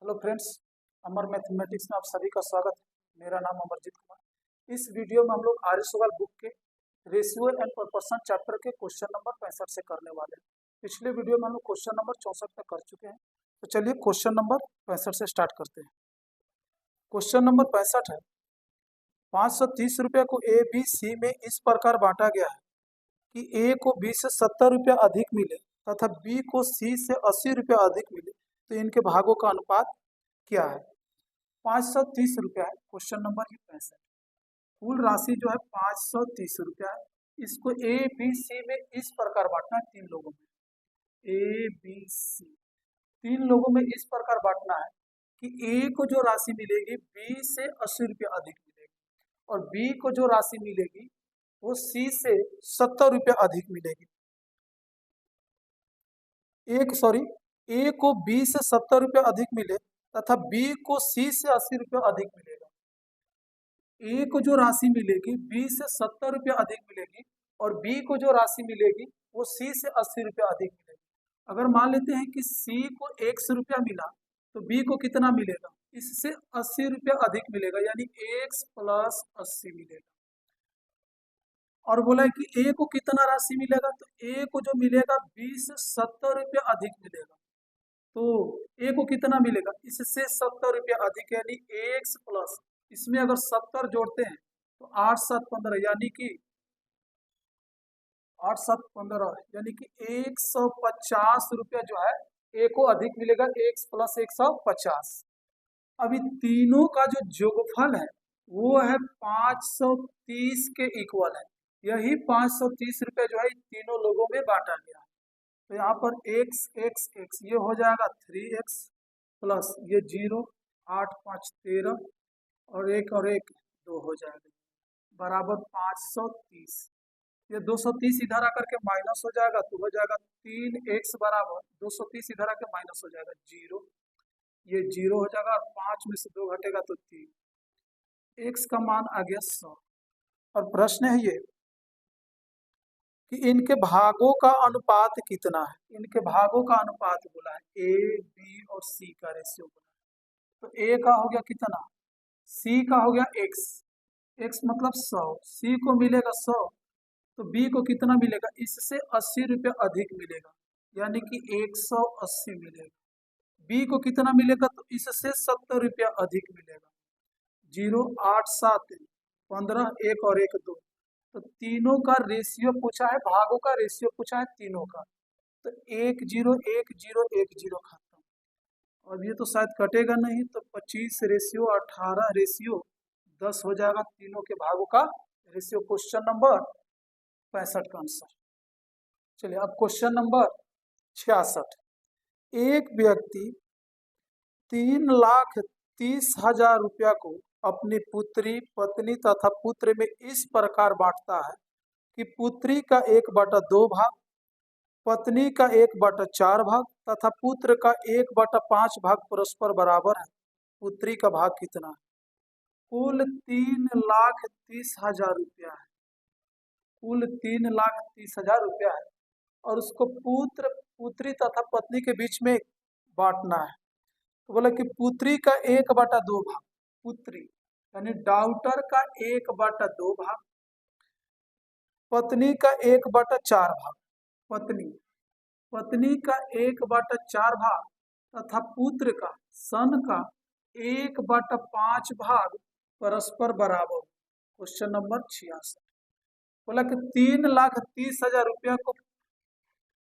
Hello friends, अमर mathematics में आप सभी का स्वागत है। मेरा नाम अमरजीत कुमार। इस वीडियो में हम लोग आर्य सवाल बुक के रेशियो एंड प्रोपोर्शन चैप्टर के क्वेश्चन नंबर 65 से करने वाले हैं। पिछले वीडियो में हम लोग क्वेश्चन नंबर 64 तक कर चुके हैं। तो चलिए क्वेश्चन नंबर 65 से स्टार्ट करते हैं। क्वेश्चन नंबर 65 है, 530 रुपये को ए बी सी में इस प्रकार बांटा गया है कि ए को बी से 70 रुपया अधिक मिले तथा बी को सी से 80 रुपया अधिक मिले, तो इनके भागों का अनुपात क्या है। 530 रुपया है क्वेश्चन नंबर ही 65। कुल राशि जो है 530 रुपया है। इसको ए बी सी में इस प्रकार बांटना है, तीन लोगों में। ए बी सी तीन लोगों में इस प्रकार बांटना है कि ए को जो राशि मिलेगी बी से 80 रुपया अधिक मिलेगी और बी को जो राशि मिलेगी वो सी से 70 रुपया अधिक मिलेगी। ए को बी से 70 रुपया अधिक मिले तथा बी को सी से 80 रुपया अधिक मिलेगा। ए को जो राशि मिलेगी बी से 70 रुपया अधिक मिलेगी और बी को जो राशि मिलेगी वो सी से 80 रुपया अधिक मिलेगी। अगर मान लेते हैं कि सी को 100 रुपया मिला तो बी को कितना मिलेगा, इससे 80 रुपया अधिक मिलेगा, यानी x प्लस 80 मिलेगा। और बोला है कि ए को कितना राशि मिलेगा, तो ए को जो मिलेगा बी से 70 रुपया अधिक मिलेगा। तो ए को कितना मिलेगा, इससे 70 रुपया अधिक, यानी x प्लस, इसमें अगर 70 जोड़ते हैं तो 8 7 15, यानी कि 8 7 15, यानी कि 150 रुपया जो है ए को अधिक मिलेगा, x प्लस 150। अभी तीनों का जो जोगफल है वो है 530 के इक्वल है। यही 530 रुपया जो है तीनों लोगों में बांटा गया है। तो यहाँ पर x x x ये हो जाएगा 3x प्लस ये 0, 8 5 13 और एक 2 हो जाएगा बराबर 530। ये 230 इधर आकर के माइनस हो जाएगा तो हो जाएगा 3x बराबर 230 इधर आकर माइनस हो जाएगा 0, ये 0 हो जाएगा और 5 में से 2 घटेगा तो 3। x का मान आ गया 100। और प्रश्न है ये कि इनके भागों का अनुपात कितना है। इनके भागों का अनुपात बोला है, ए बी और सी का रेशियो बोला है। तो ए का हो गया कितना, सी का हो गया x मतलब 100, सी को मिलेगा 100 तो बी को कितना मिलेगा, इससे 80 रुपया अधिक मिलेगा, यानी कि 180 मिलेगा। बी को कितना मिलेगा, तो इससे 70 रुपया अधिक मिलेगा। 0 8 7 15, एक और एक 2, तो तीनों का रेशियो पूछा है, भागों का रेशियो पूछा है तीनों का। तो 1 0 1 0 1 0 खत्म। और ये तो शायद कटेगा नहीं, तो 25 रेशियो 18 रेशियो 10 हो जाएगा तीनों के भागों का रेशियो। क्वेश्चन नंबर 65 का आंसर। चलिए अब क्वेश्चन नंबर 66। एक व्यक्ति 3,30,000 रुपया को अपनी पुत्री पत्नी तथा पुत्र में इस प्रकार बांटता है कि पुत्री का 1/2 भाग, पत्नी का 1/4 भाग तथा पुत्र का 1/5 भाग परस्पर बराबर है। पुत्री का भाग कितना है। कुल 3,30,000 रुपया है, कुल 3,30,000 रुपया है और उसको पुत्री तथा पत्नी के बीच में बांटना है। तो बोला कि पुत्री का 1/2 भाग, पुत्री यानी डॉटर का 1/2 भाग, पत्नी का 1/4 भाग, पत्नी का 1/4 भाग तथा पुत्र का सन का 1/5 भाग परस्पर बराबर। क्वेश्चन नंबर 66 बोला कि 3,30,000 रुपया को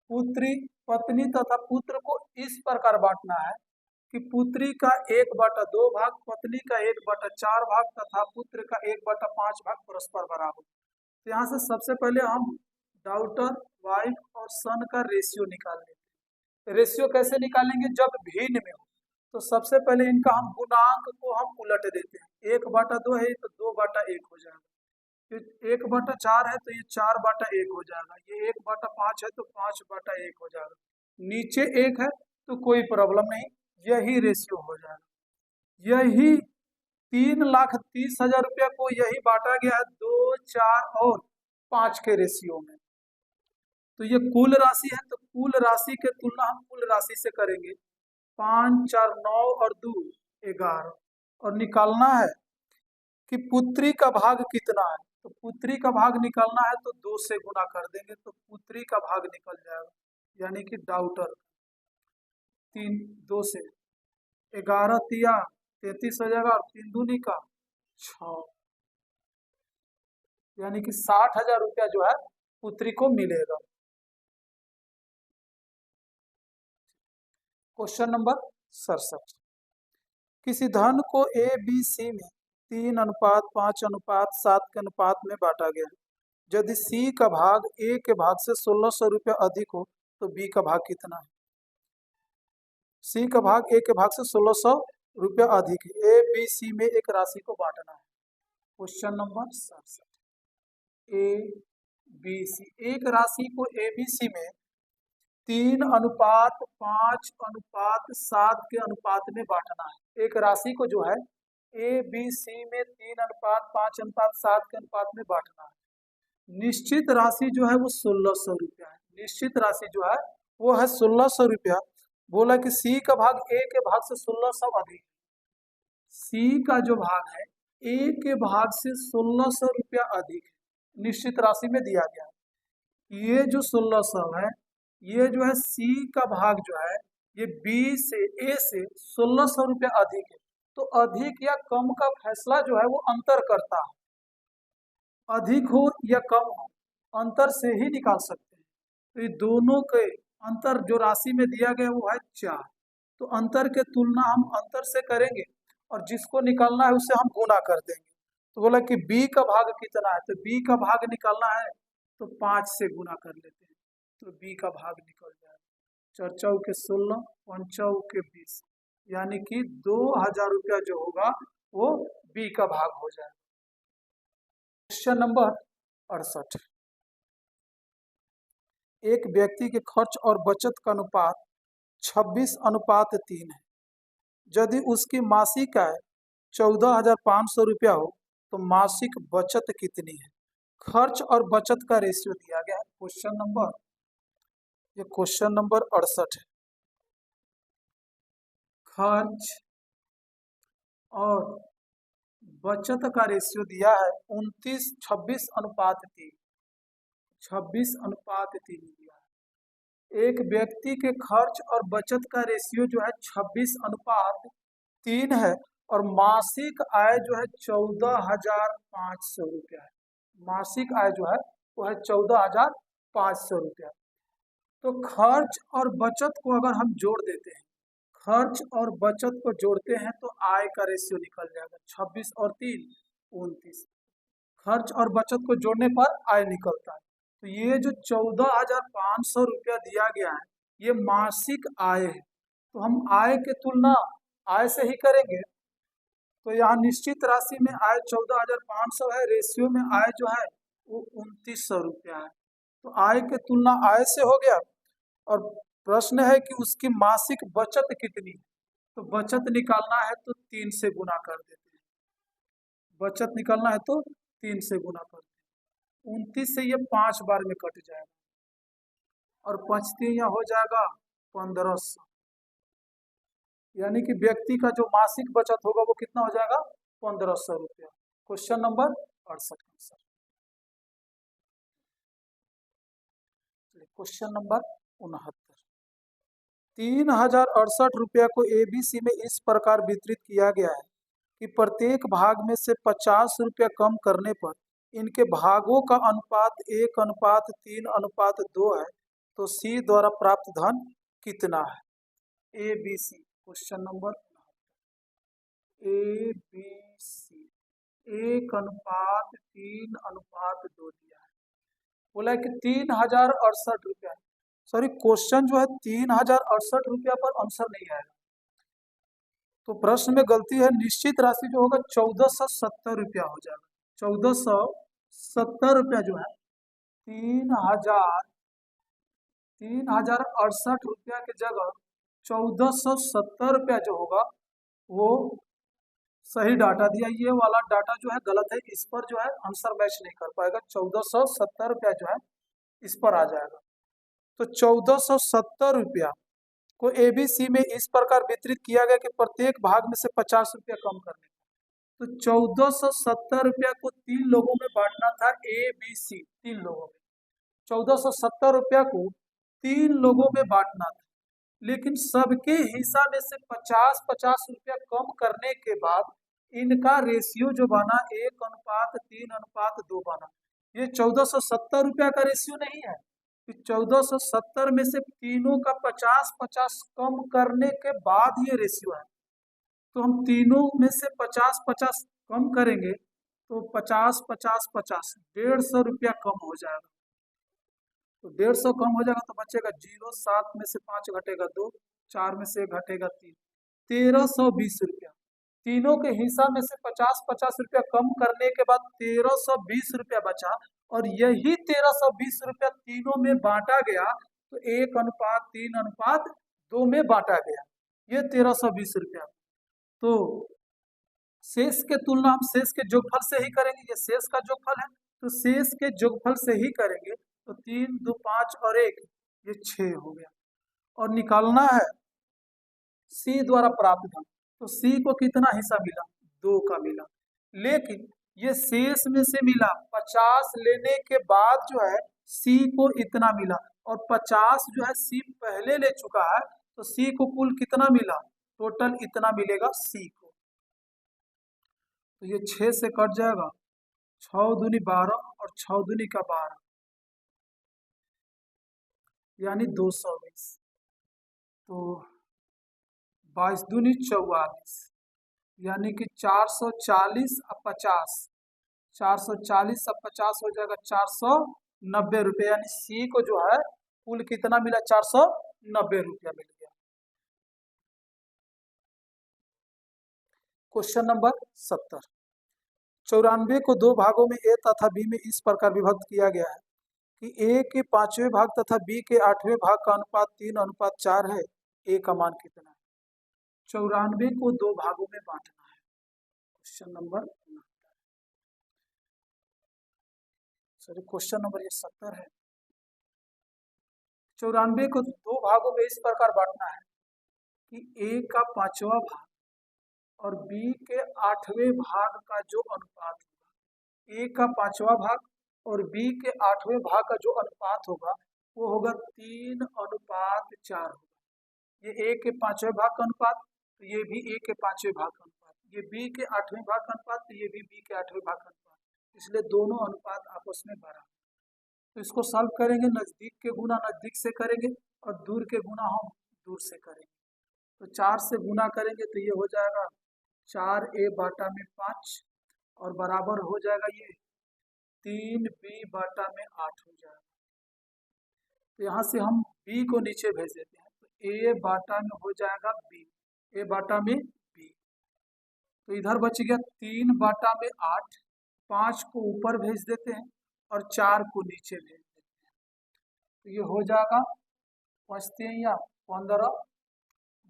पुत्री पत्नी तथा पुत्र को इस प्रकार बांटना है कि पुत्री का 1/2 भाग, पत्नी का 1/4 भाग तथा पुत्र का 1/5 भाग परस्पर बराबर। तो यहाँ से सबसे पहले हम डॉटर वाइफ और सन का रेशियो निकाल लेते हैं। रेशियो कैसे निकालेंगे, जब भिन्न में हो तो सबसे पहले इनका हम गुणांक को हम उलट देते हैं। 1/2 है तो 2/1 हो जाएगा, फिर 1/4 है तो ये 4/1 हो जाएगा, ये 1/5 है तो 5/1 हो जाएगा, नीचे 1 है तो कोई प्रॉब्लम नहीं, यही रेशियो हो जाएगा। यही 3,30,000 रुपया को यही बांटा गया है 2 4 और 5 के रेशियो में। तो ये कुल राशि है, तो कुल राशि के तुलना हम कुल राशि से करेंगे 5 4 9 और 2 11, और निकालना है कि पुत्री का भाग कितना है। तो पुत्री का भाग निकालना है तो 2 से गुना कर देंगे तो पुत्री का भाग निकल जाएगा, यानी कि डॉटर 3 2 से 11 तिया 33 हो जाएगा, और 3 दूनी का 6, यानी कि 60,000 रुपया जो है पुत्री को मिलेगा। क्वेश्चन नंबर 67, किसी धन को ए बी सी में 3:5:7 के अनुपात में बांटा गया है। यदि सी का भाग ए के भाग से 1600 रुपया अधिक हो तो बी का भाग कितना है। सी का भाग ए के भाग से 1600 रुपया अधिक है। ए बी सी में एक राशि को बांटना है। Question number 67, A B C, एक राशि को ए बी सी में 3:5:7 के अनुपात में बांटना है। एक राशि को जो है ए बी सी में 3:5:7 के अनुपात में बांटना है। निश्चित राशि जो है वो 1600 रुपया है। निश्चित राशि जो है वो है 1600 रुपया। बोला कि सी का भाग ए के भाग से 1600 अधिक। सी का जो भाग है ए के भाग से 1600 रुपया अधिक है, निश्चित राशि में दिया गया है। ये जो 1600 है, ये जो है सी का भाग जो है ये बी से ए से 1600 रुपया अधिक है। तो अधिक या कम का फैसला जो है वो अंतर करता है। अधिक हो या कम हो, अंतर से ही निकाल सकते हैं। तो ये दोनों के अंतर जो राशि में दिया गया वो है 4। तो अंतर के तुलना हम अंतर से करेंगे और जिसको निकालना है उससे हम गुना कर देंगे। तो बोला कि बी का भाग कितना है, तो बी का भाग निकालना है तो 5 से गुना कर लेते हैं तो बी का भाग निकल जाएगा। 4 चौके 16, 5 चौके 20, यानी कि 2000 रुपया जो होगा वो बी का भाग हो जाएगा। क्वेश्चन नंबर 68, एक व्यक्ति के खर्च और बचत का अनुपात 26:3 है। यदि उसकी मासिक आय 14,500 रुपया हो तो मासिक बचत कितनी है। खर्च और बचत का रेशियो दिया गया है। क्वेश्चन नंबर 68 है। खर्च और बचत का रेशियो दिया है 26:3 दिया है। एक व्यक्ति के खर्च और बचत का रेशियो जो है 26:3 है और मासिक आय जो है 14,500 रुपया है। मासिक आय जो है वो है 14,500 रुपया। तो खर्च और बचत को अगर हम जोड़ देते हैं, खर्च और बचत को जोड़ते हैं तो आय का रेशियो निकल जाएगा 26 और 3 29। खर्च और बचत को जोड़ने पर आय निकलता है। तो ये जो 14,500 रुपया दिया गया है ये मासिक आय है। तो हम आय के तुलना आय से ही करेंगे। तो यहाँ निश्चित राशि में आय 14,500 है, रेशियो में आय जो है वो 2900 रुपया है। तो आय के तुलना आय से हो गया। और प्रश्न है कि उसकी मासिक बचत कितनी है। तो बचत निकालना है तो 3 से गुना कर देते हैं। बचत निकालना है तो 3 से गुना करते हैं। 29 से ये 5 बार में कट जाएगा और 5 यहाँ हो जाएगा 1500, यानी कि व्यक्ति का जो मासिक बचत होगा वो कितना हो जाएगा 1500 रुपया। Question number 68 answer. Question number 69, 3068 रुपया को एबीसी में इस प्रकार वितरित किया गया है कि प्रत्येक भाग में से 50 रुपया कम करने पर इनके भागों का अनुपात 1:3:2 है। तो सी द्वारा प्राप्त धन कितना है। A B C, question number A B C 1:3:2 दिया है। बोला है कि 3068 रुपया, सॉरी क्वेश्चन जो है 3068 रुपया पर आंसर नहीं आएगा। तो प्रश्न में गलती है। निश्चित राशि जो होगा 1470 रुपया हो जाएगा। 1470 रुपया जो है 3068 रुपया के जगह 1470 रुपया जो होगा वो सही डाटा दिया। ये वाला डाटा जो है गलत है, इस पर जो है आंसर मैच नहीं कर पाएगा। 1470 रुपया जो है इस पर आ जाएगा। तो 1470 रुपया को ABC में इस प्रकार वितरित किया गया कि प्रत्येक भाग में से 50 रुपया कम करने। तो 1470 रुपया को 3 लोगों में बांटना था, ABC 3 लोगों में 1470 रुपया को 3 लोगों में बांटना था, लेकिन सबके हिस्सा में से 50-50 रुपया कम करने के बाद इनका रेशियो जो बना 1:3:2 बना। ये 1470 रुपया का रेशियो नहीं है, 1470 में से तीनों का 50-50 कम करने के बाद ये रेशियो है। तो हम तीनों में से 50-50 कम करेंगे तो 50-50-50 150 रुपया कम हो जाएगा। तो 150 कम हो जाएगा तो बचेगा 0, 7 में से 5 घटेगा 2, 4 में से घटेगा 3, 1320 रुपया। तीनों के हिस्सा में से 50-50 रुपया कम करने के बाद 1320 रुपया बचा, और यही 1320 रुपया तीनों में बांटा गया, तो 1:3:2 में बांटा गया ये 1320 रुपया। तो शेष के तुलना हम शेष के जोगफल से ही करेंगे, ये शेष का जोगफल है, तो शेष के जोगफल से ही करेंगे। तो 3, 2, 5 और 1 ये 6 हो गया, और निकालना है C द्वारा प्राप्त धन। तो C को कितना हिस्सा मिला? 2 का मिला, लेकिन ये शेष में से मिला 50 लेने के बाद जो है C को इतना मिला, और 50 जो है C पहले ले चुका है, तो C को कुल कितना मिला? टोटल इतना मिलेगा C को। तो ये 6 से कट जाएगा, 6 दूनी 12 और 6 दूनी का 12 यानी 220। तो 22 दूनी 44 यानी कि 440 अब 50, 440 अब 50 हो जाएगा 490 रुपये, यानी C को जो है कुल कितना मिला? 490 रुपया मिल गया। Question number 70। 94 को 2 भागों में A तथा B में इस प्रकार विभक्त किया गया है कि A के 5वें भाग तथा B के 8वें भाग का अनुपात 3:4 है। A का मान कितना है? 94 को 2 भागों में बांटना है। क्वेश्चन नंबर क्वेश्चन नंबर ये 70 है। 94 को 2 भागों में इस प्रकार बांटना है कि A का 5वां भाग और B के 8वें भाग का जो अनुपात होगा, A का 5वां भाग और B के 8वें भाग का जो अनुपात होगा वो होगा 3:4 होगा। ये A के 5वें भाग का अनुपात, तो ये भी A के 5वें भाग का अनुपात, ये B के 8वें भाग का अनुपात, तो ये भी B के 8वें भाग का अनुपात, इसलिए दोनों अनुपात आपस में बराबर। तो इसको सॉल्व करेंगे, नजदीक के गुना नजदीक से करेंगे और दूर के गुना हम दूर से करेंगे। तो 4 से गुना करेंगे तो ये हो जाएगा 4A बाटा में 5 और बराबर हो जाएगा ये 3B बाटा में 8 हो जाएगा। तो यहाँ से हम B को नीचे भेज देते हैं, तो A बाटा में हो जाएगा B, A बाटा में B। तो इधर बच गया 3 बाटा में 8, 5 को ऊपर भेज देते हैं और 4 को नीचे भेज देते हैं। तो ये हो जाएगा 15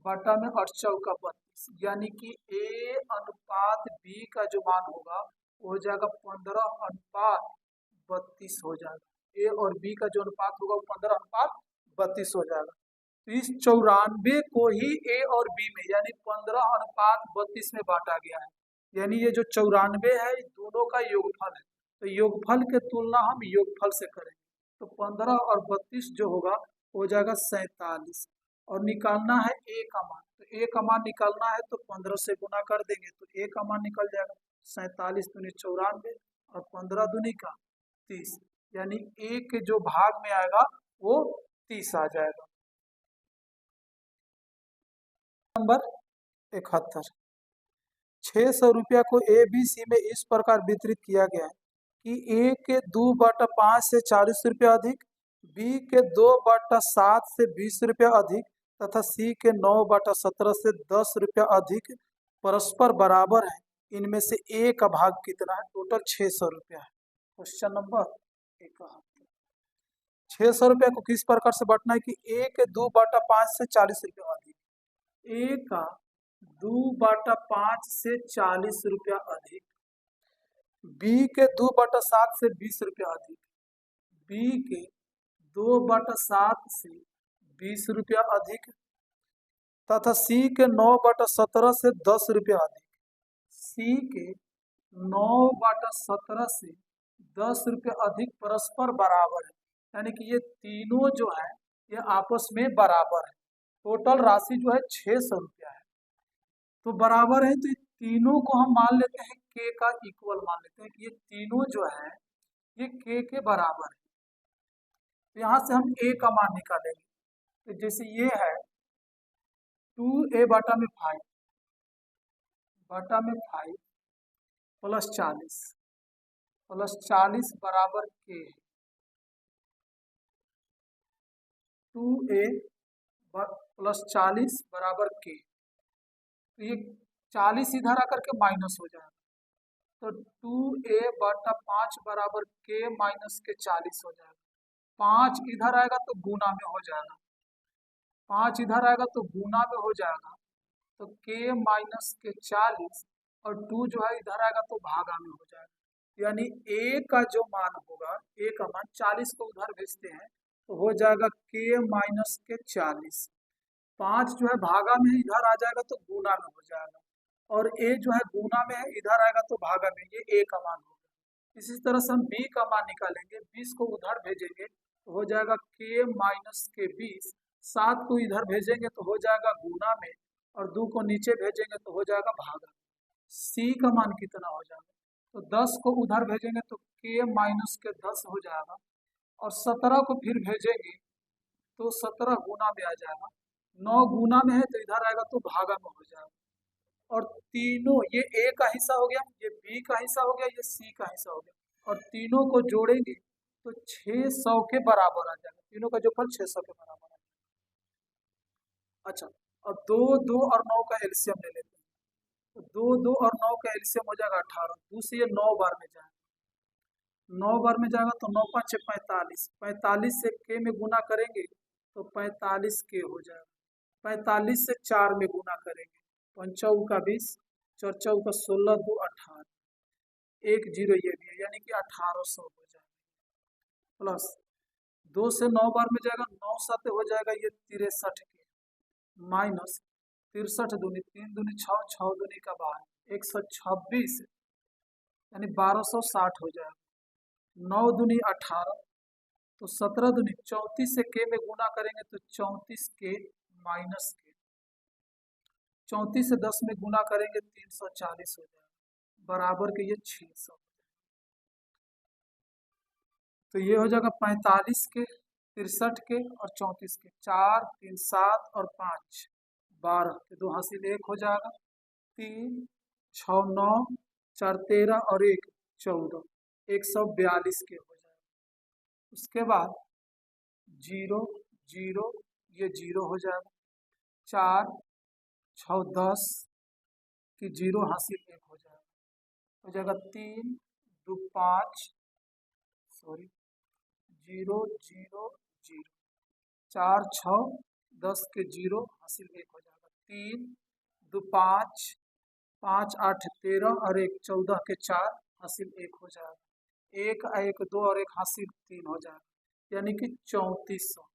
बाटा में 8 चौका 32, यानी कि A अनुपात B का जो मान होगा वो हो जाएगा 15:32 हो जाएगा। A और B का जो अनुपात होगा वो 15:32 हो जाएगा। तो इस 94 को ही A और B में यानी 15:32 में बांटा गया है, यानी ये जो 94 है दोनों का योगफल है। तो योगफल के तुलना हम योगफल से करेंगे, तो 15 और 32 जो होगा हो जाएगा 47, और निकालना है A का मान। तो A का मान निकालना है तो 15 से गुना कर देंगे तो A का मान निकल जाएगा 47 दूनी 94 और 15 दूनी का 30, यानी A के जो भाग में आएगा वो 30 आ जाएगा। नंबर 71। 600 रुपया को ABC में इस प्रकार वितरित किया गया है कि A के 2/5 से 40 रुपया अधिक, B के 2/7 से 20 रुपया अधिक तथा C के 9/17 से 10 रुपया अधिक परस्पर बराबर है। इनमें से A का भाग कितना है? टोटल 600 रुपया है। Question number 71। 600 रुपया को किस प्रकार से बांटना है कि A के 2/5 से 40 रुपया अधिक, A का 2/5 से 40 रुपया अधिक, B के 2/7 से 20 रुपया अधिक, B के 2/7 से 20 रुपया अधिक तथा सी के 9/17 से 10 रुपया अधिक। सी के 9/17 से 10 रुपये अधिक परस्पर बराबर है, यानी कि ये तीनों जो है ये आपस में बराबर है। टोटल राशि जो है 600 रुपया है, तो बराबर है, तो ये तीनों को हम मान लेते हैं के का इक्वल मान लेते हैं कि ये तीनों जो है ये के बराबर है। तो यहाँ से हम ए का मान निकालेंगे, तो जैसे ये है 2a बटा में 5 प्लस 40 बराबर के है। 2a प्लस 40 बराबर के, तो ये 40 इधर आकर के माइनस हो जाएगा, तो 2a बटा 5 बराबर के माइनस के 40 हो जाएगा। 5 इधर आएगा तो गुना में हो जाएगा, 5 इधर आएगा तो गुना में हो जाएगा, तो के माइनस के 40 और 2 जो है इधर आएगा तो भागा में हो जाएगा। यानी ए का जो मान होगा, ए का मान 40 को उधर भेजते हैं तो हो जाएगा के माइनस के 40। 5 जो है भागा में है, इधर आ जाएगा तो गुना में हो जाएगा, और ए जो है गुना में है, इधर आएगा तो भागा में, ये ए का मान होगा। इसी तरह से हम बी का मान निकालेंगे, 20 को उधर भेजेंगे तो हो जाएगा के माइनस के 20। 7 को इधर भेजेंगे तो हो जाएगा गुना में, और 2 को नीचे भेजेंगे तो हो जाएगा भागा। सी का मान कितना हो जाएगा, तो 10 को उधर भेजेंगे तो के माइनस के 10 हो जाएगा, और 17 को फिर भेजेंगे तो 17 गुना में आ जाएगा। 9 गुना में है तो इधर आएगा तो भागा में हो जाएगा, और तीनों, ये ए का हिस्सा हो गया, ये बी का हिस्सा हो गया, ये सी का हिस्सा हो गया, और तीनों को जोड़ेंगे तो 600 के बराबर आ जाएगा। तीनों का जो फल 600 के बराबर आ जाएगा। अच्छा, अब 2, 2 और 9 का एलसीएम ले लेते हैं, तो 2, 2 और 9 का एलसीएम हो जाएगा 18। 2 से ये 9 बार में जाएगा, 9 बार में जाएगा तो 9 5 45, 45 से के में गुना करेंगे तो 45 के हो जाएगा। 45 से 4 में गुना करेंगे, 5 का 20, 4 का 16, 2 18, 1 0 ये भी है, यानी कि 1800 हो जाएगा। प्लस 2 से 9 बार में जाएगा, 9 7 हो जाएगा ये 63 के, माइनस 63 दूनी 3 दूनी 6, 6 दूनी का 12, 126, यानी 1260 हो जाएगा। 9 दूनी 18, तो 17 दूनी 34 से के में गुना करेंगे तो 34 के माइनस के, 34 से 10 में गुना करेंगे 340 हो जाएगा, बराबर के ये 600। तो ये हो जाएगा 45 के, 63 के और 34 के, 4 3 7 और 5 12 के, 2 हासिल 1 हो जाएगा, 3 6 9 4 13 और 1 14, 142 के हो जाएगा। उसके बाद 0 0 ये 0 हो जाएगा, 4 6 10 की 0 हासिल 1 हो जाएगा, हो जाएगा 3 2 5 0 0 0 4 6 10 के 0 हासिल 1 हो जाएगा, 3 2 5 5 8 13 और 1 14 के 4 हासिल 1 हो जाएगा, 1 1 2 और 1 हासिल 3 हो जाएगा, यानी कि 3400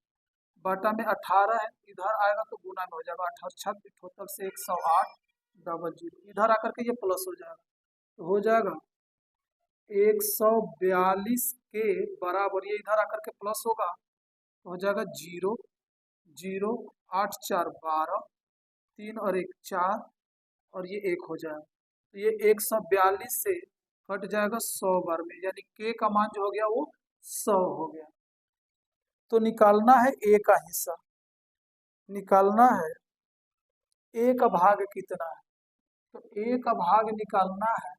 बटा में 18 है, इधर आएगा तो गुना में हो जाएगा, 18 छक टोटल से 108 डबल 0, इधर आकर के ये प्लस हो जाएगा, तो हो जाएगा 142 के बराबर, ये इधर आकर के प्लस होगा तो हो जाएगा 0 0 8 4 12, 3 और 1 4 और ये 1 हो जाएगा, तो ये 142 से कट जाएगा 100 बार में, यानी के का मान जो हो गया वो 100 हो गया। तो निकालना है ए का हिस्सा, निकालना है ए का भाग कितना है, तो ए का भाग निकालना है,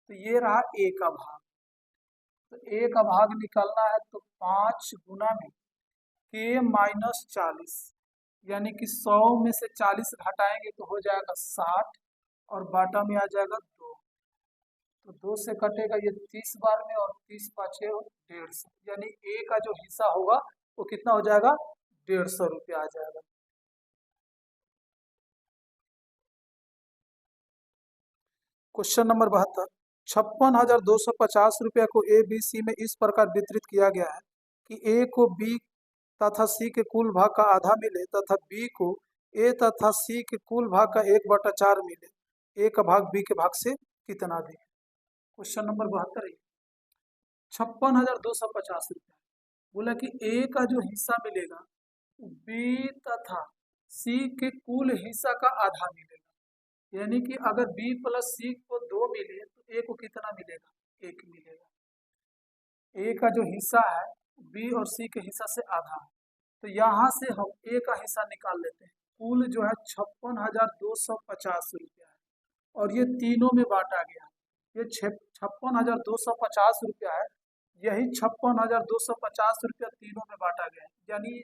तो ये रहा ए का भाग, तो ए का भाग निकालना है तो 5 गुना में के माइनस 40, यानी कि 100 में से 40 घटाएंगे तो हो जाएगा 60 और बाटा में आ जाएगा 2, तो 2 से कटेगा ये 30 बार में और 30 पाँचे 150, यानी ए का जो हिस्सा होगा वो कितना हो जाएगा 150 रुपया आ जाएगा। क्वेश्चन नंबर 72, 56,250 रुपया को ए बी सी में इस प्रकार वितरित किया गया है कि ए को बी तथा सी के कुल भाग का आधा मिले तथा बी को ए तथा सी के कुल भाग का 1/4 मिले, ए का भाग बी के भाग से कितना दे। क्वेश्चन नंबर 72 है 56,250 रुपया। बोला कि ए का जो हिस्सा मिलेगा बी तथा सी के कुल हिस्सा का आधा मिलेगा, यानी कि अगर बी प्लस सी को 2 मिले तो ए को कितना मिलेगा, 1 मिलेगा। ए का जो हिस्सा है बी और सी के हिस्सा से आधा है, तो यहाँ से हम ए का हिस्सा निकाल लेते हैं। कुल जो है 56,250 रुपया है और ये तीनों में बांटा गया। ये 56,250 रुपया है, यही 56,250 रुपया तीनों में बांटा गया है, यानी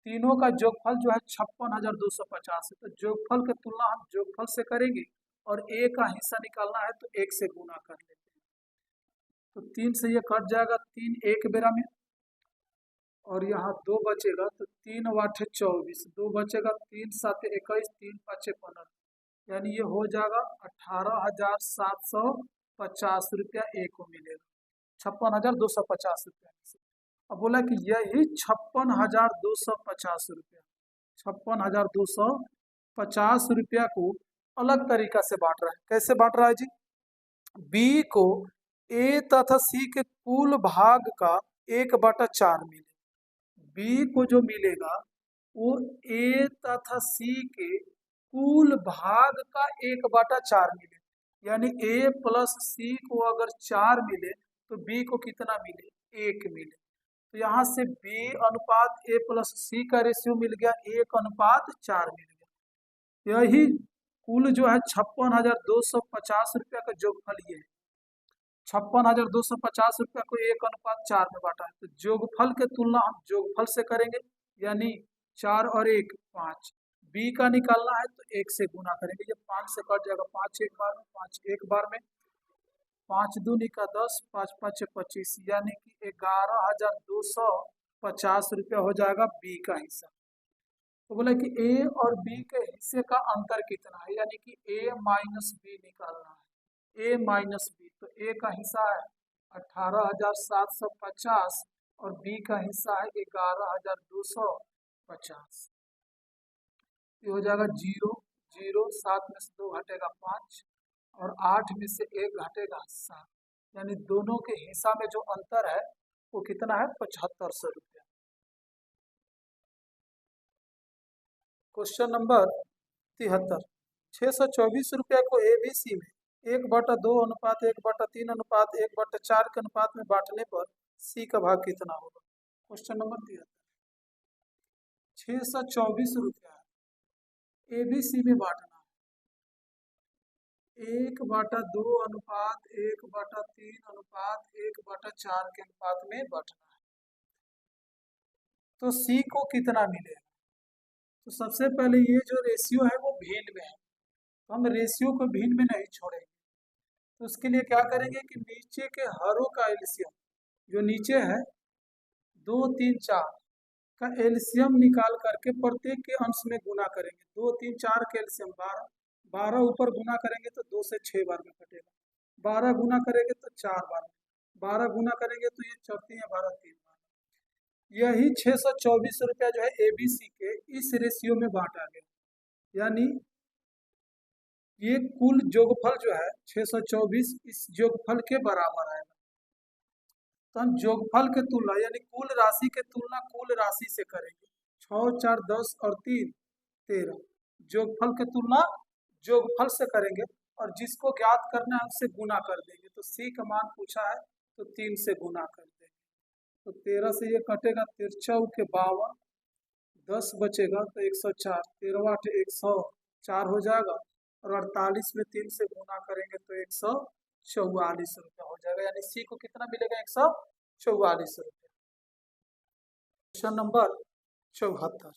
तीनों का जोगफल जो है 56,250 है। तो जोगफल की तुलना हम जोगफल से करेंगे और ए का हिस्सा निकालना है तो 1 से गुना कर लेते हैं। तो 3 से ये कट जाएगा, 3 एक बेरा में, और यहाँ 2 बचेगा तो 3 8 24, 2 बचेगा, 3 7 21, 3 5 15, यानी ये हो जाएगा 18,750 रुपया ए को मिलेगा, 56,250 रुपया से। अब बोला कि यही 56,250 रुपया, 56,250 रुपया को अलग तरीका से बांट रहा है। कैसे बांट रहा है जी? बी को ए तथा सी के कुल भाग का 1/4 मिले, बी को जो मिलेगा वो ए तथा सी के कुल भाग का 1/4 मिले, यानी ए प्लस सी को अगर 4 मिले तो बी को कितना मिले, 1 मिले। तो यहाँ से बी अनुपात ए प्लस सी का रेशियो मिल गया 1/4 मिल गया। यही कुल जो है 56,250 रुपया का जोगफल ये है। 56,250 रुपया को 1/4 में बांटा है, तो जोगफल के तुलना हम जोगफल से करेंगे, यानी 4 और 1 5। बी का निकालना है तो 1 से गुना करेंगे, ये 5 से कट जाएगा, 5 एक बार में, 5 एक बार में, 5 दूनी का 10, 5 5 25, यानी कि 11,250 रुपया हो जाएगा बी का हिस्सा। तो बोला कि ए और बी के हिस्से का अंतर कितना है, यानी कि ए माइनस बी निकालना है, ए माइनस बी। तो ए का हिस्सा है 18,750 और बी का हिस्सा है 11,250। ये हो जाएगा 0 0, 7 में से 2 घटेगा 5 और 8 में से 1 घटेगा 7, यानी दोनों के हिस्सा में जो अंतर है वो कितना है, 7500 रुपया। क्वेश्चन नंबर 73 624 रुपया को एबीसी में 1/2 अनुपात 1/3 अनुपात 1/4 के अनुपात में बांटने पर सी का भाग कितना होगा। क्वेश्चन नंबर 73 624 रुपया एबीसी में बांटना है, 1/2 अनुपात 1/3 अनुपात 1/4 के अनुपात में बांटना है, तो सी को कितना मिलेगा। तो सबसे पहले ये जो रेशियो है वो भिन्न में है, तो हम रेशियो को भिन्न में नहीं छोड़ेंगे। तो उसके लिए क्या करेंगे कि नीचे के हरों का एलसीएम, जो नीचे है 2 3 4 का एलसीएम निकाल करके प्रत्येक के अंश में गुना करेंगे। 2 3 4 के एलसीएम 12, 12 ऊपर गुना करेंगे तो 2 से 6 बार में कटेगा, 12 गुना करेंगे तो 4 बार में, 12 गुना करेंगे तो ये 4 3 12 3 बार। यही 624 रुपया जो है एबीसी के इस रेशियो में बांटा गया, यानी ये कुल जोगफल जो है 624 इस जोगफल के बराबर आएगा। तो हम जोगफल के तुलना यानी कुल राशि के तुलना कुल राशि से करेंगे। 6 4 10 और 3 13, जोगफल के तुलना जोगफल से करेंगे और जिसको ज्ञात करना है उससे गुना कर देंगे। तो सी का मान पूछा है तो 3 से गुना कर देंगे, तो 13 से ये कटेगा, 13 के 52, 10 बचेगा तो 104, 13 8 104 हो जाएगा और 48 में 3 से गुना करेंगे तो 144 रुपया हो जाएगा, यानी सी को कितना मिलेगा, 144 रुपया। क्वेश्चन नंबर 74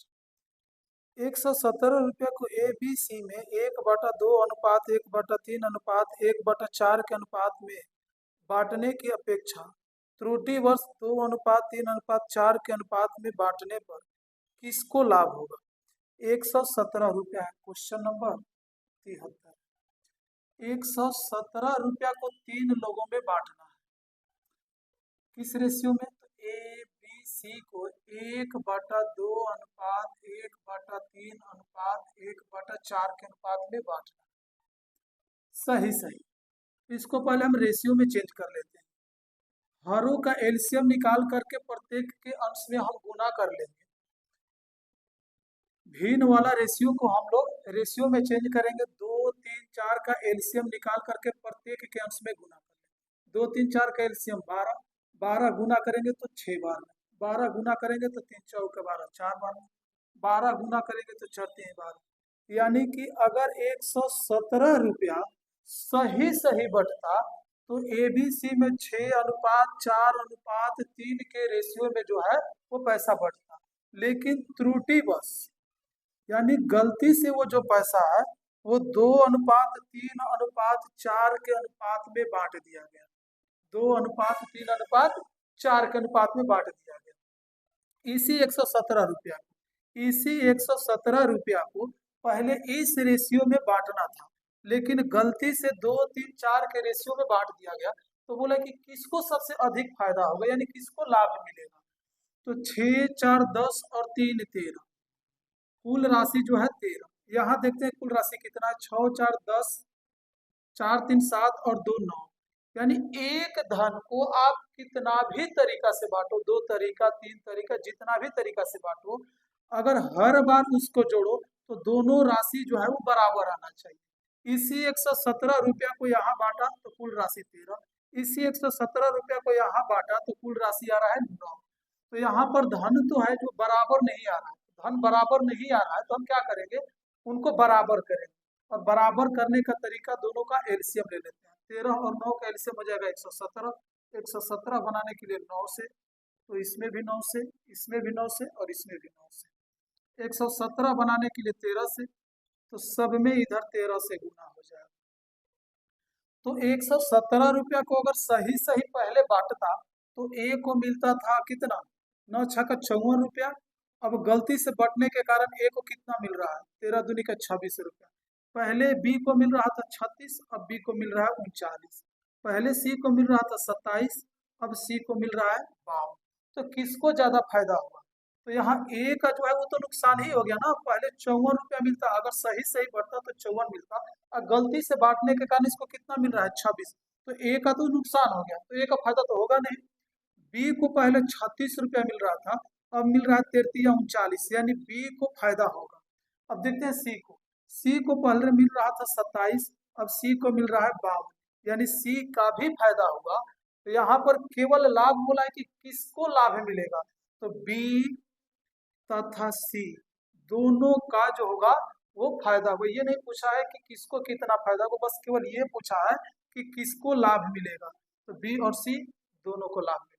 117 रुपया को ए बी सी में 1/2 अनुपात 1/3 अनुपात 1/4 के अनुपात में बांटने की अपेक्षा त्रुटिवश 2:3:4 के अनुपात में बांटने पर किसको लाभ होगा। 117 रुपया है। क्वेश्चन नंबर 73 117 रुपया को 3 लोगों में बांटना है, किस रेशियो में, तो ए बी सी को 1/2 अनुपात 1/3 अनुपात 1/4 के अनुपात में बांटना। सही सही। इसको पहले हम रेशियो में चेंज कर लेते हैं। हरों का एलसीएम निकाल करके प्रत्येक के अंश में हम गुना कर लेंगे। भिन्न वाला रेशियो को हम लोग रेशियो में चेंज करेंगे। 2, 3, 4 का एलसीएम निकाल करके प्रत्येक के अंश में गुना कर लेंगे। 2, 3, 4 का एलसीएम 12, 12 गुना करेंगे तो 6 बार में, 12 गुना करेंगे तो 3 चौके 12, 4 बार में, 12 गुना करेंगे तो 4 3 बार। यानी कि अगर 117 रुपया सही सही बढ़ता तो एबीसी में 6:4:3 के रेशियो में जो है वो पैसा बढ़ता। लेकिन त्रुटि बस यानी गलती से वो जो पैसा है वो 2:3:4 के अनुपात में बांट दिया गया। 2:3:4 के अनुपात में बांट दिया गया। इसी 117 रुपया को पहले इस रेशियो में बांटना था, लेकिन गलती से 2, 3, 4 के रेशियो में बांट दिया गया। तो बोला कि किसको सबसे अधिक फायदा होगा, यानी किसको लाभ मिलेगा। तो 6, 4, 10 और 3, 13, कुल राशि जो है 13। यहाँ देखते हैं कुल राशि कितना है। 6, 4, 10, 4, 3, 7 और 2, 9। यानी एक धन को आप कितना भी तरीका से बांटो, 2 तरीका 3 तरीका जितना भी तरीका से बांटो, अगर हर बार उसको जोड़ो तो दोनों राशि जो है वो बराबर आना चाहिए। इसी 117 रुपया को यहाँ बांटा तो कुल राशि 13, इसी 117 रुपया को यहाँ बांटा तो कुल राशि आ रहा है 9। तो यहाँ पर धन तो है जो बराबर नहीं आ रहा है, धन बराबर नहीं आ रहा है तो हम क्या करेंगे, उनको बराबर करेंगे। और बराबर करने का तरीका दोनों का एलसीएम ले लेते हैं। 13 और 9 का एलसीएम हो जाएगा 117। 117 बनाने के लिए 9 से, तो इसमें भी 9 से, इसमें भी 9 से और इसमें भी 9 से। 117 बनाने के लिए 13 से, तो सब में इधर 13 से गुना हो जाएगा। तो 117 रुपया को अगर सही सही पहले बांटता तो ए को मिलता था कितना, 9 6 का 54 रुपया। अब गलती से बंटने के कारण ए को कितना मिल रहा है, 13 दूनी का 26 रुपया। पहले बी को मिल रहा था 36, अब बी को मिल रहा है 39। पहले सी को मिल रहा था 27, अब सी को मिल रहा है 52। तो किसको ज्यादा फायदा होगा, तो यहाँ ए का जो है वो तो नुकसान ही हो गया ना। पहले 54 रुपया मिलता, अगर सही सही बढ़ता तो 54 मिलता, और गलती से बांटने के कारण इसको कितना मिल रहा है 26। तो ए का तो नुकसान हो गया, तो ए का फायदा तो होगा नहीं। बी को पहले 36 रुपया मिल रहा था, अब मिल रहा है 33 या 39, यानी बी को फायदा होगा। अब देखते हैं सी को। सी को पहले मिल रहा था 27, अब सी को मिल रहा है 52, यानी सी का भी फायदा होगा। तो यहाँ पर केवल लाभ बोला है कि किसको लाभ मिलेगा, तो बी तथा सी दोनों का जो होगा वो फायदा होगा। ये नहीं पूछा है कि किसको कितना फायदा होगा, बस केवल ये पूछा है कि किसको लाभ मिलेगा। तो बी और सी दोनों को लाभ मिलेगा।